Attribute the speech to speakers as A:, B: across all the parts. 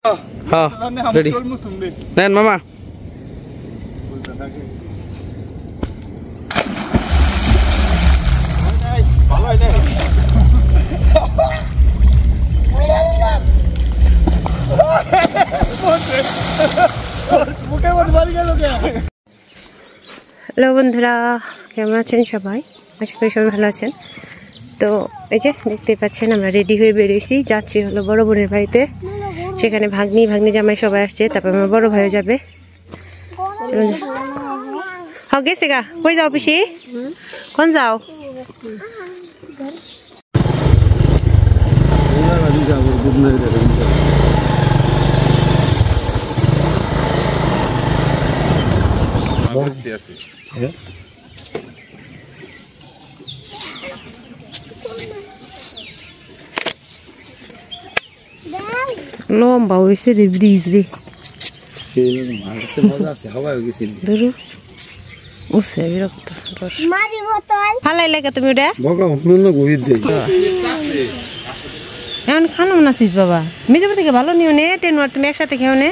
A: হ্যাঁ রেডি নেন মামা
B: হ্যালো বন্ধুরা, কেমন আছেন সবাই? আশা করি সবাই ভালো আছেন। তো এই যে দেখতে পাচ্ছেন আমরা রেডি হয়ে বেরিয়েছি, যাচ্ছি হলো বড় বোনের বাড়িতে। সেখানে ভাগ্নি জামাই সবাই আসছে, তারপর আমার বড় ভাইও যাবে। চলুন গেছে গা। কই যাও পিসি? কোন যাও? লম্বা হয়েছে রে ব্রিজ রে, বিরক্ত ফালাই লাগে তুমি ওটা এখন খানো নাচিস বাবা। মেজে থেকে ভালো নিও নে, টেনুয়ার তুমি একসাথে খেও নে।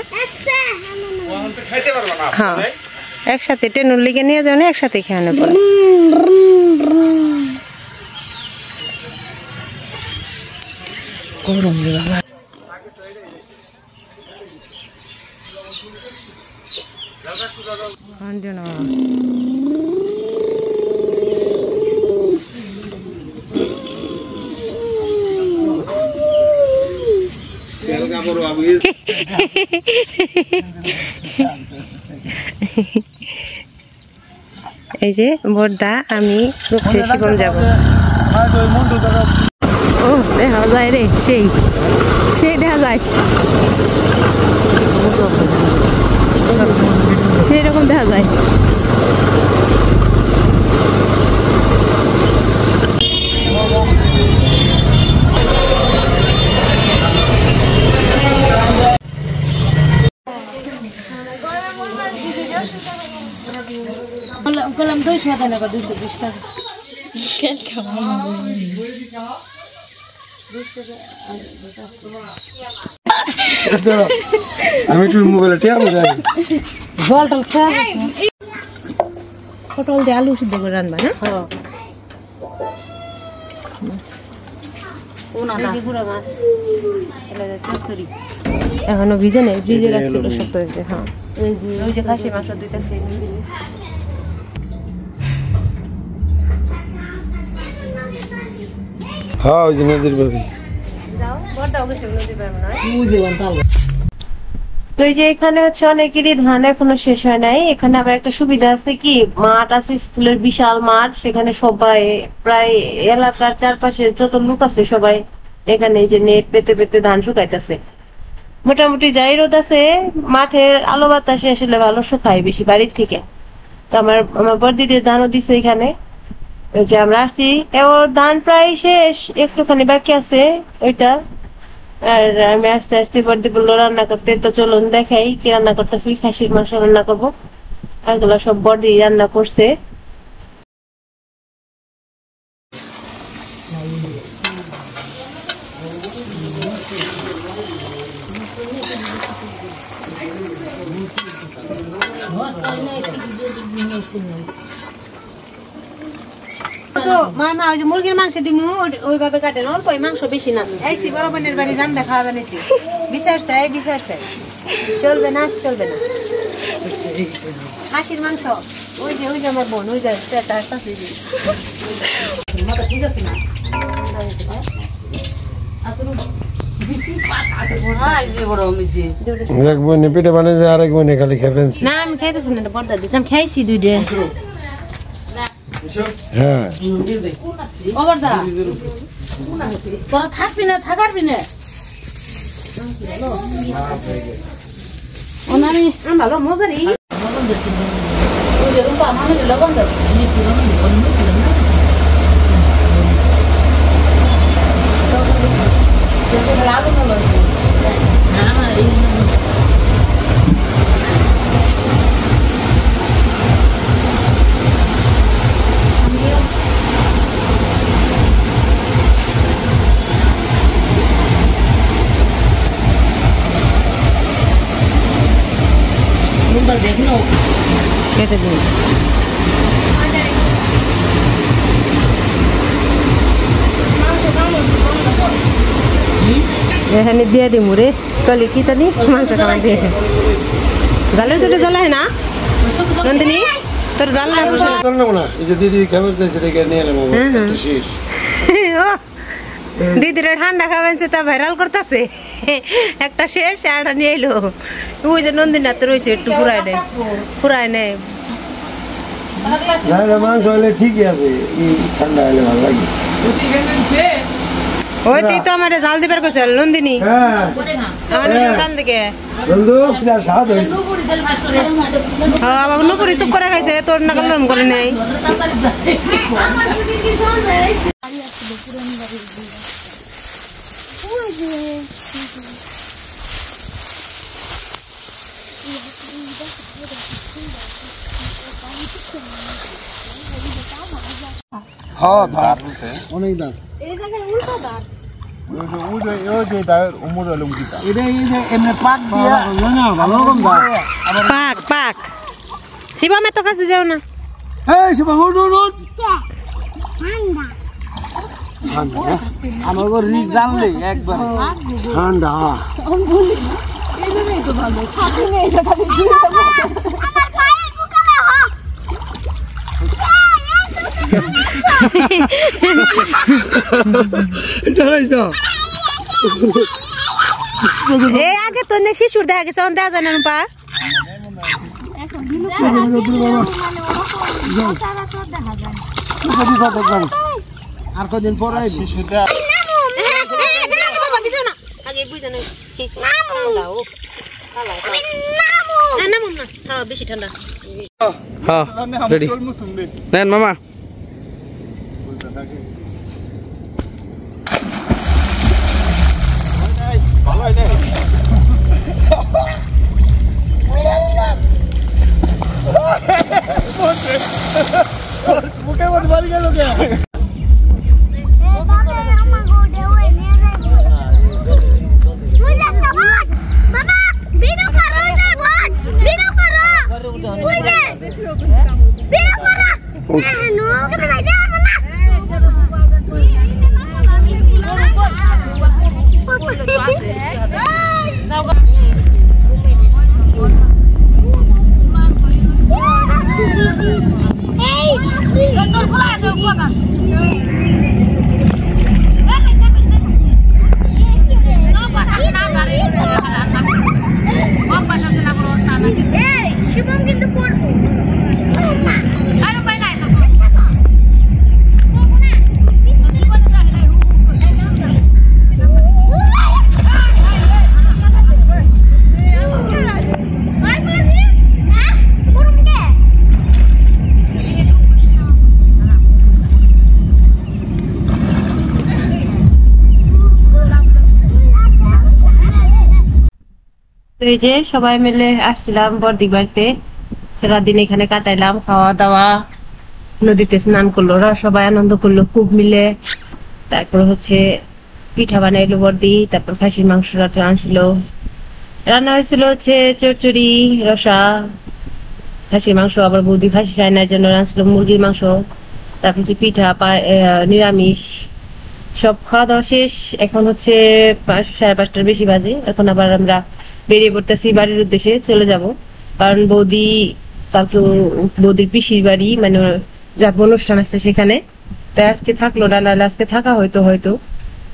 B: হ্যাঁ একসাথে টেনুর লিগে নিয়ে যাও না, একসাথে খেয়ে নে পরে। গরম রে বাবা। এই যে বর্দা আমি শিবম যাব। ও দেখা যায় রে, সেই দেখা যায়, সেই রকম দেখা যায়।
C: Kolam 200 টাকা 220 টাকা কেন খাওয়া
D: আমি একটু মোবাইলে টিয়া যাই
B: জলটা খাওয়া পটল দিয়ে আলু সিদ্ধ করে রান্না না। হ্যাঁ এখনো ভিজে নেই, ভিজে রাখছিল শক্ত হয়েছে। হ্যাঁ ওই যে খাসি মাংস দিতেছে।
D: হ্যাঁ ওই যে নদীর বাড়ি।
B: তো এই যে এখানে হচ্ছে অনেকেরই ধান এখনো শেষ হয় নাই। এখানে আবার একটা সুবিধা আছে কি, মাঠ আছে, স্কুলের বিশাল মাঠ। সেখানে সবাই প্রায় এলাকার চারপাশে যত লোক আছে সবাই এখানে যে নেট পেতে পেতে ধান শুকাইতেছে। মোটামুটি যাই রোদ আছে, মাঠের আলো বাতাসে আসলে ভালো শুকায় বেশি বাড়ির থেকে। তো আমার বড়দিদির ধানও দিছে এখানে। ওই যে আমরা আসছি, ধান প্রায় শেষ, একটুখানি বাকি আছে ওইটা। আর আমি আস্তে আস্তে বড়দি বললো রান্না করতে। তো চলুন দেখাই কি রান্না করতেছি। খাসির মাংস রান্না করবো, আর এগুলো সব বড়দি রান্না করছে। মামা ওই যে মুরগির মাংস দিমু ওইভাবে কাটেন, অল্প মাংস বেশি না। এইছি বড় বোনের বাড়ি রান্না খাওয়া বানাইছি, বিচারছে চলবে না খাসির মাংস। ওই যে আমার বোন, ওই যে ঠিক আছে না।
D: এক বোনে পেটে বানিয়েছে, আরেক বোনে খালি খেবেন
B: না। আমি খাইতেছি না, বর্দা দিছি, আমি খাইছি দুইটা।
D: হ্যাঁ
C: তোরা থাকবি না, থাকারবি না।
B: ভালো মজারই
C: লবণ
B: কেটে দিন। এখানে দিয়ে দিমু রে কলি কি জানি মাংস খাওয়া দিয়ে জালের ছোট জ্বালায় না নন্দিনী তোর জাল না
D: না এই যে দিদি খাবার চাইছে দেখে নিয়ে এলাম একটা শেষ
B: দিদির ঠান্ডা খাওয়াইছে তা ভাইরাল করতেছে একটা শেষ আর নিয়ে এলো ওই যে নন্দিনী তো রয়েছে একটু পুরাই নেই
D: মাংস হলে ঠিকই আছে ঠান্ডা হলে ভালো লাগে
B: ওই তুই তো আমার জাল দিবার কইছে নন্দিনী আমার দোকান থেকে
D: বন্ধু যা স্বাদ হয়েছে
B: আমার নুপুরি চুপ করে খাইছে তোর নাকাল নরম করে নাই
D: হ্যাঁ দাঁত অনেক দাঁত
B: পাক শিবা মে তো কাছে যাও না
D: ঠান্ডা
B: আগে তো শিশুর দেখা গেছে দেখা যায় না পা
D: আর কদিন পরে
B: বেশি ঠান্ডা
A: হ্যাঁ রেডি নেন মামা
D: মুখে মত বাড়ি গেল কে
B: এই যে সবাই মিলে আসছিলাম বর্দি বাড়িতে সারাদিন এখানে কাটাইলাম খাওয়া দাওয়া নদীতে স্নান করলো ওরা সবাই আনন্দ করলো খুব মিলে তারপর হচ্ছে পিঠা বানাইলো বর্দি তারপর খাসির মাংস আনছিল রান্না হয়েছিল হচ্ছে চচ্চড়ি রসা খাসির মাংস আবার বৌদি খাসি খায় না জন্য রান্নাছিল মুরগির মাংস তারপর হচ্ছে পিঠা নিরামিষ সব খাওয়া দাওয়া শেষ এখন হচ্ছে 5:30টার বেশি বাজে এখন আবার আমরা বেরিয়ে পড়তেছি বাড়ির উদ্দেশ্যে চলে যাব কারণ বৌদি তারপর বৌদির পিসির বাড়ি মানে যার অনুষ্ঠান আছে সেখানে তাই আজকে থাকলো না নাহলে আজকে থাকা হয়তো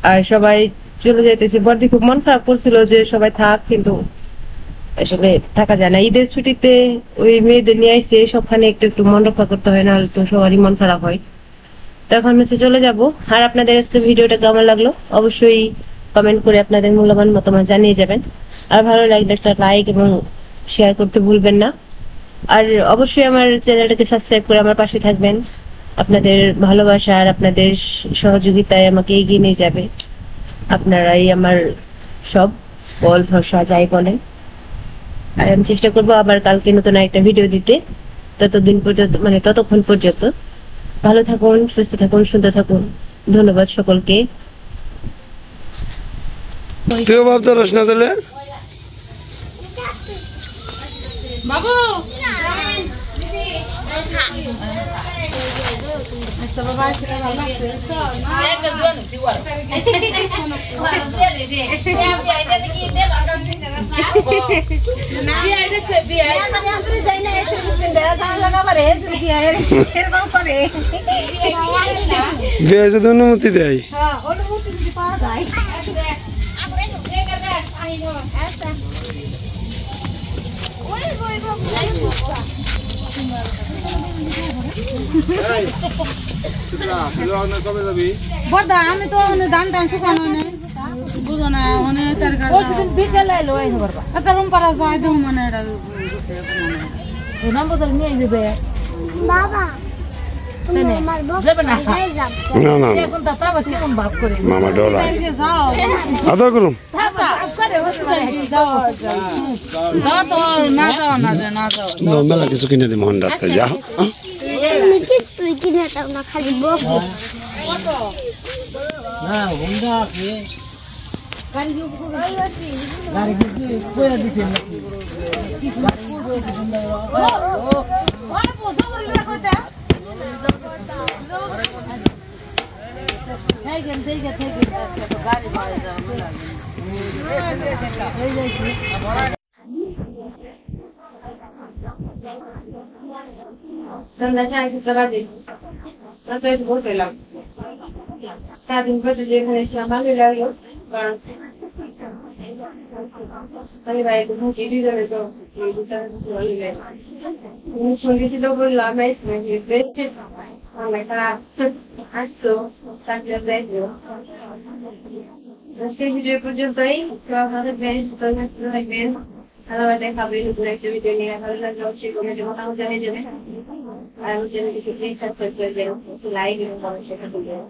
B: আর সবাই চলে যাইতেছে বর্দি খুব মন খারাপ করছিল যে সবাই থাক কিন্তু আসলে থাকা যায় না ঈদের ছুটিতে ওই মেয়েদের নিয়ে আসছে সবখানে একটু মন রক্ষা করতে হয় নাহলে তো সবারই মন খারাপ হয় তখন হচ্ছে চলে যাব আর আপনাদের আজকে ভিডিওটা কেমন লাগলো অবশ্যই কমেন্ট করে আপনাদের মূল্যবান মতামত জানিয়ে যাবেন আর ভালো লাগলে একটা লাইক এবং শেয়ার করতে ভুলবেন না আর অবশ্যই আমার চ্যানেলটাকে সাবস্ক্রাইব করে আমার পাশে থাকবেন আপনাদের ভালোবাসা আর আপনাদের সহযোগিতায় আমাকে এগিয়ে নিয়ে যাবে আপনারাই আমার সব বল ভরসা যাই বলেন আর আমি চেষ্টা করবো আবার কালকে নতুন একটা ভিডিও দিতে ততক্ষণ পর্যন্ত ভালো থাকুন সুস্থ থাকুন সুন্দর থাকুন ধন্যবাদ সকলকে
D: তুইও ভাবতে রস না তাহলে
C: বাবু বাবা সেটা ভালো লাগছে একটা জোয়ান দিওয়ার
D: বিয়ে যদি অনুমতি দেয়
C: বড়দা আমি তো ধান টান শুকানো নেই বুঝো না অনেক বিকেলে এলো এই খবর এটা রুম পারা যায় তো মানে এটা নাম বদল নিয়ে যাবে
E: বাবা
C: যাবে না
D: না না
C: এখন তো তাও কেমন ভাব করে
D: মামা ডলার
C: যাও
D: আদর করুন
C: না যাও
D: মেলা কিছু কিনে দিই মোহন রাস্তায় যা
E: তুই কিনে দাও না খালি বকো
B: সন্ধ্যা সাড়ে 7টা বাজে তারপরে একটু বসে এলাম সারাদিন বসে যেখানে ছিলাম ভালোই লাগলো কারণ আমি বাড়িতে ঢুকি দুজনে তো সঙ্গে ছিল বললাম অনেক খারাপ আসতো চাকরি যাইতো সেই ভিডিও পর্যন্তই আপনাদের বেশ থাকবেন ভালোভাবে দেখাবে নতুন একটা ভিডিও নিয়ে ভালো লাগলে অবশ্যই কমেন্টে মতামত জানিয়ে যাবেন আর আমার চ্যানেলটিকে প্লিজ সাবস্ক্রাইব করে দেবেন লাইক এবং কমেন্ট শেখা করবেন